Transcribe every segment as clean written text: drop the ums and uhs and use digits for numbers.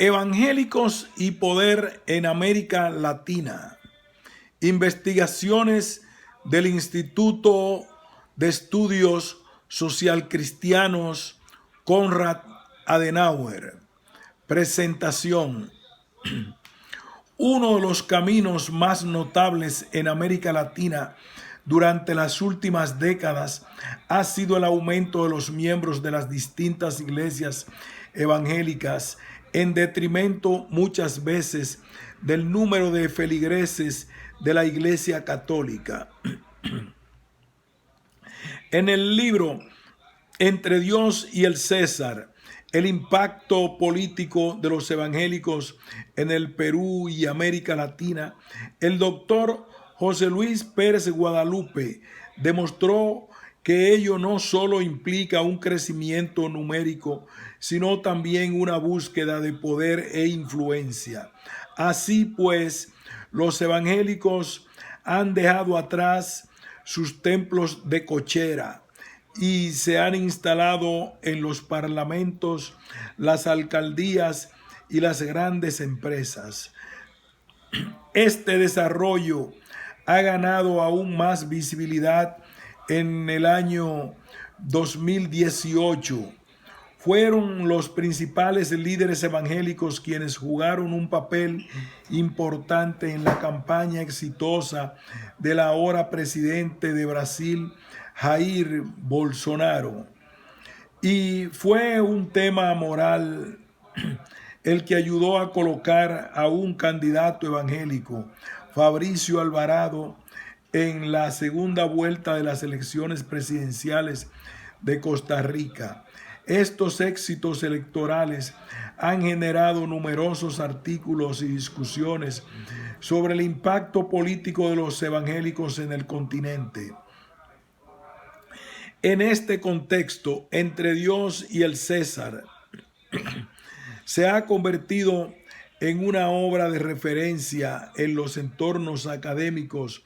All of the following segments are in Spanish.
Evangélicos y poder en América Latina. Investigaciones del Instituto de Estudios Social Cristianos Konrad Adenauer. Presentación. Uno de los caminos más notables en América Latina durante las últimas décadas ha sido el aumento de los miembros de las distintas iglesias evangélicas, en detrimento muchas veces del número de feligreses de la Iglesia Católica. En el libro Entre Dios y el César, el impacto político de los evangélicos en el Perú y América Latina, el doctor José Luis Pérez Guadalupe demostró que ello no solo implica un crecimiento numérico, sino también una búsqueda de poder e influencia. Así pues, los evangélicos han dejado atrás sus templos de cochera y se han instalado en los parlamentos, las alcaldías y las grandes empresas. Este desarrollo ha ganado aún más visibilidad en el año 2018. Fueron los principales líderes evangélicos quienes jugaron un papel importante en la campaña exitosa del ahora presidente de Brasil, Jair Bolsonaro. Y fue un tema moral el que ayudó a colocar a un candidato evangélico, Fabricio Alvarado, en la segunda vuelta de las elecciones presidenciales de Costa Rica. Estos éxitos electorales han generado numerosos artículos y discusiones sobre el impacto político de los evangélicos en el continente. En este contexto, Entre Dios y el César se ha convertido en una obra de referencia en los entornos académicos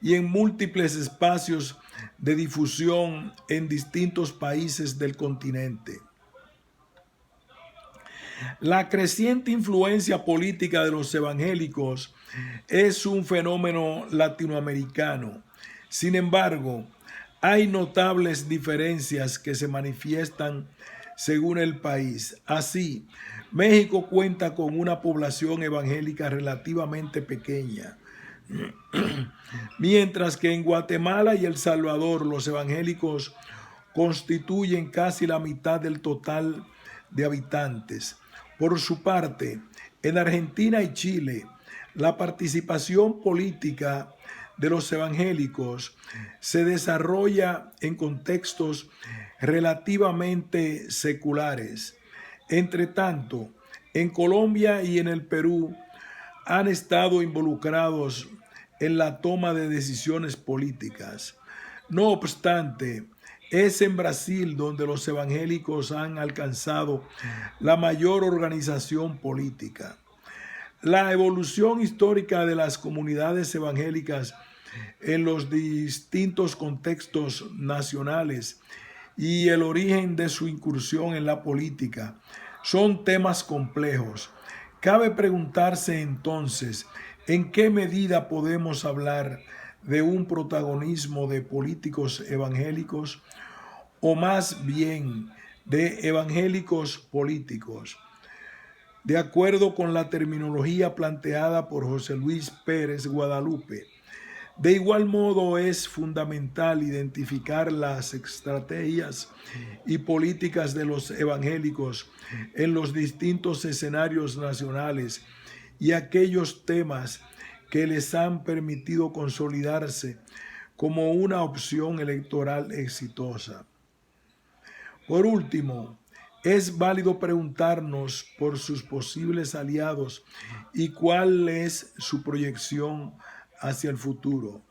y en múltiples espacios de difusión en distintos países del continente. La creciente influencia política de los evangélicos es un fenómeno latinoamericano. Sin embargo, hay notables diferencias que se manifiestan según el país. Así, México cuenta con una población evangélica relativamente pequeña, mientras que en Guatemala y El Salvador los evangélicos constituyen casi la mitad del total de habitantes. Por su parte, en Argentina y Chile, la participación política de los evangélicos se desarrolla en contextos relativamente seculares. Entre tanto, en Colombia y en el Perú han estado involucrados en la toma de decisiones políticas. No obstante, es en Brasil donde los evangélicos han alcanzado la mayor organización política. La evolución histórica de las comunidades evangélicas en los distintos contextos nacionales y el origen de su incursión en la política son temas complejos. Cabe preguntarse entonces, ¿en qué medida podemos hablar de un protagonismo de políticos evangélicos o más bien de evangélicos políticos? De acuerdo con la terminología planteada por José Luis Pérez Guadalupe, de igual modo es fundamental identificar las estrategias y políticas de los evangélicos en los distintos escenarios nacionales y aquellos temas que les han permitido consolidarse como una opción electoral exitosa. Por último, es válido preguntarnos por sus posibles aliados y cuál es su proyección hacia el futuro.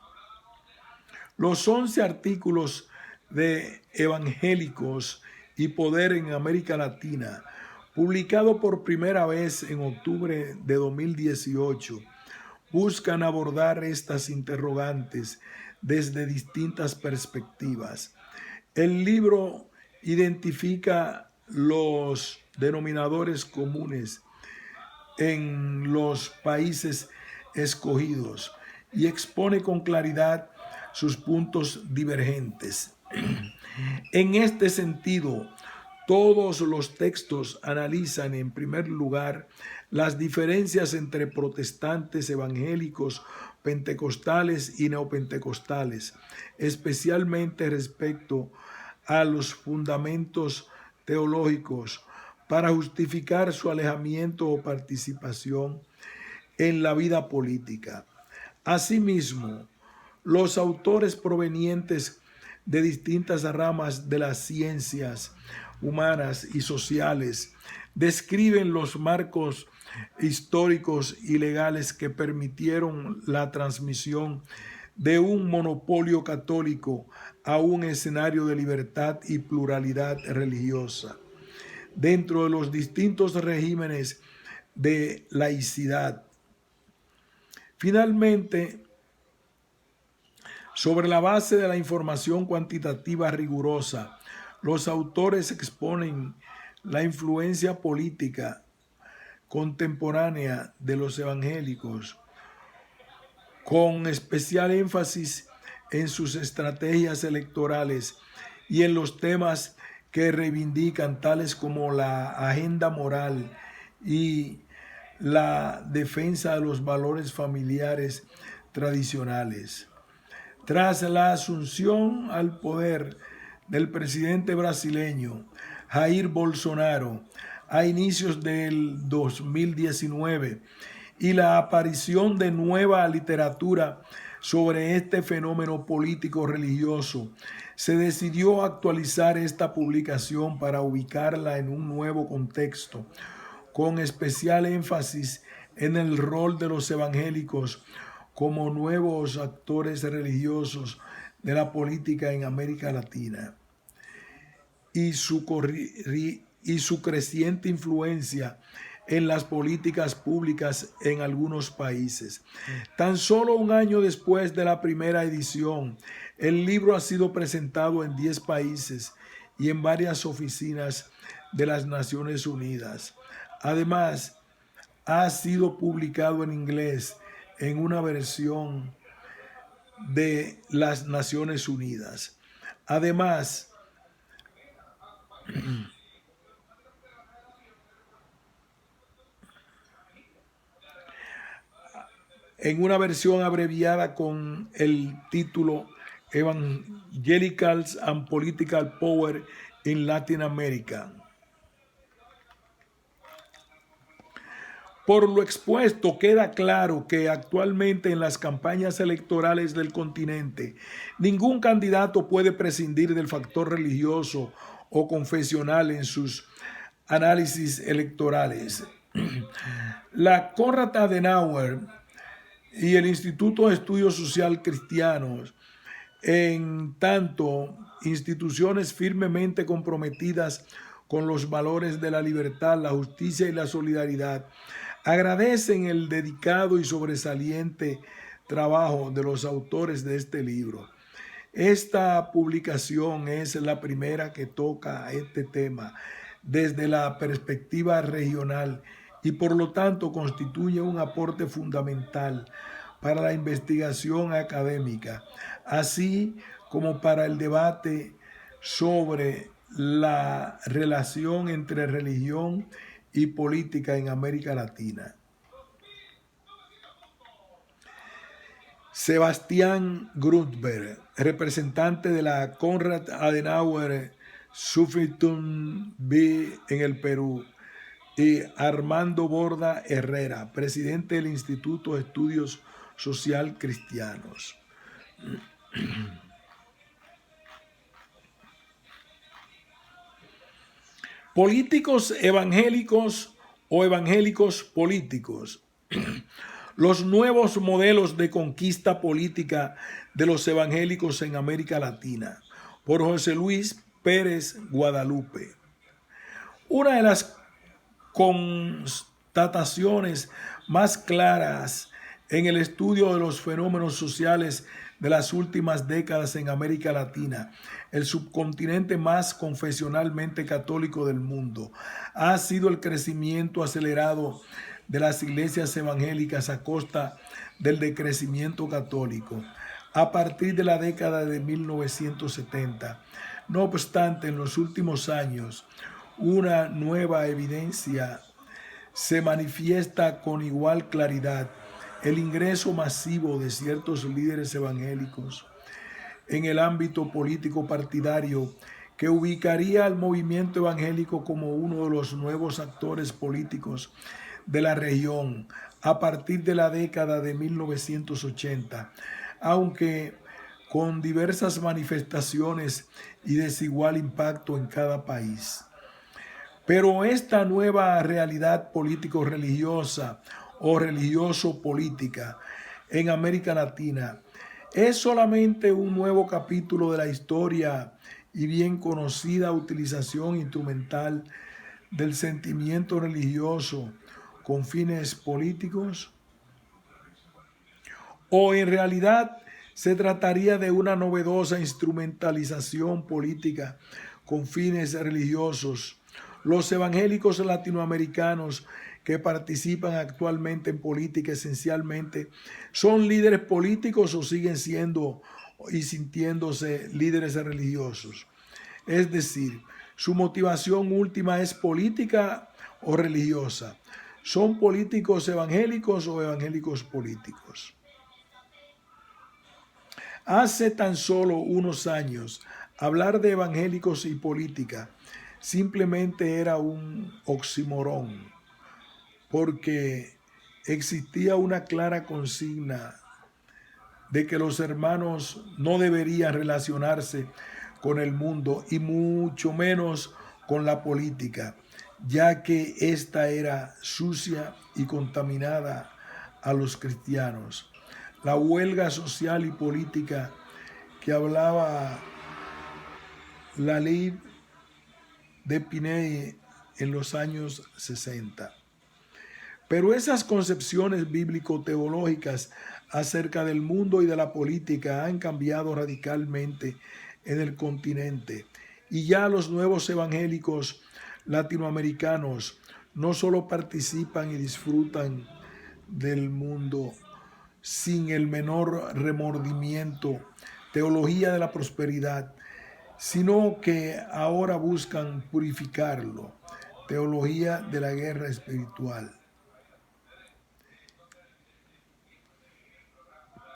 Los 11 artículos de Evangélicos y Poder en América Latina, publicado por primera vez en octubre de 2018, buscan abordar estas interrogantes desde distintas perspectivas. El libro identifica los denominadores comunes en los países escogidos y expone con claridad sus puntos divergentes. En este sentido, todos los textos analizan en primer lugar las diferencias entre protestantes, evangélicos, pentecostales y neopentecostales, especialmente respecto a los fundamentos teológicos para justificar su alejamiento o participación en la vida política. Asimismo, los autores provenientes de distintas ramas de las ciencias humanas y sociales describen los marcos históricos y legales que permitieron la transmisión de un monopolio católico a un escenario de libertad y pluralidad religiosa dentro de los distintos regímenes de laicidad. Finalmente, sobre la base de la información cuantitativa rigurosa, los autores exponen la influencia política contemporánea de los evangélicos, con especial énfasis en sus estrategias electorales y en los temas que reivindican, tales como la agenda moral y la defensa de los valores familiares tradicionales. Tras la asunción al poder del presidente brasileño Jair Bolsonaro a inicios del 2019 y la aparición de nueva literatura sobre este fenómeno político religioso, se decidió actualizar esta publicación para ubicarla en un nuevo contexto, con especial énfasis en el rol de los evangélicos como nuevos actores religiosos de la política en América Latina y su creciente influencia en las políticas públicas en algunos países. Tan solo un año después de la primera edición, el libro ha sido presentado en 10 países y en varias oficinas de las Naciones Unidas. Además, ha sido publicado en inglés en una versión de las Naciones Unidas. Además, en una versión abreviada con el título Evangelicals and Political Power in Latin America. Por lo expuesto, queda claro que actualmente en las campañas electorales del continente, ningún candidato puede prescindir del factor religioso o confesional en sus análisis electorales. La Konrad Adenauer y el Instituto de Estudios Social Cristianos, en tanto instituciones firmemente comprometidas con los valores de la libertad, la justicia y la solidaridad, agradecen el dedicado y sobresaliente trabajo de los autores de este libro. Esta publicación es la primera que toca este tema desde la perspectiva regional y por lo tanto constituye un aporte fundamental para la investigación académica, así como para el debate sobre la relación entre religión y política en América Latina. Sebastián Grundberg, representante de la Konrad Adenauer Stiftung B en el Perú, y Armando Borda Herrera, presidente del Instituto de Estudios Social Cristianos. Políticos evangélicos o evangélicos políticos. Los nuevos modelos de conquista política de los evangélicos en América Latina, por José Luis Pérez Guadalupe. Una de las constataciones más claras en el estudio de los fenómenos sociales de las últimas décadas en América Latina, el subcontinente más confesionalmente católico del mundo, ha sido el crecimiento acelerado de las iglesias evangélicas a costa del decrecimiento católico a partir de la década de 1970. No obstante, en los últimos años, una nueva evidencia se manifiesta con igual claridad: el ingreso masivo de ciertos líderes evangélicos en el ámbito político partidario, que ubicaría al movimiento evangélico como uno de los nuevos actores políticos de la región a partir de la década de 1980, aunque con diversas manifestaciones y desigual impacto en cada país. Pero esta nueva realidad político-religiosa o religioso-política en América Latina es solamente un nuevo capítulo de la historia y bien conocida utilización instrumental del sentimiento religioso con fines políticos, o en realidad se trataría de una novedosa instrumentalización política con fines religiosos. Los evangélicos latinoamericanos que participan actualmente en política esencialmente son líderes políticos o siguen siendo y sintiéndose líderes religiosos. Es decir, su motivación última es política o religiosa. ¿Son políticos evangélicos o evangélicos políticos? Hace tan solo unos años, hablar de evangélicos y política simplemente era un oxímoron, porque existía una clara consigna de que los hermanos no deberían relacionarse con el mundo y mucho menos con la política, ya que ésta era sucia y contaminada a los cristianos. La huelga social y política que hablaba la ley de Piney en los años 60. Pero esas concepciones bíblico-teológicas acerca del mundo y de la política han cambiado radicalmente en el continente, y ya los nuevos evangélicos latinoamericanos no solo participan y disfrutan del mundo sin el menor remordimiento, teología de la prosperidad, sino que ahora buscan purificarlo, teología de la guerra espiritual.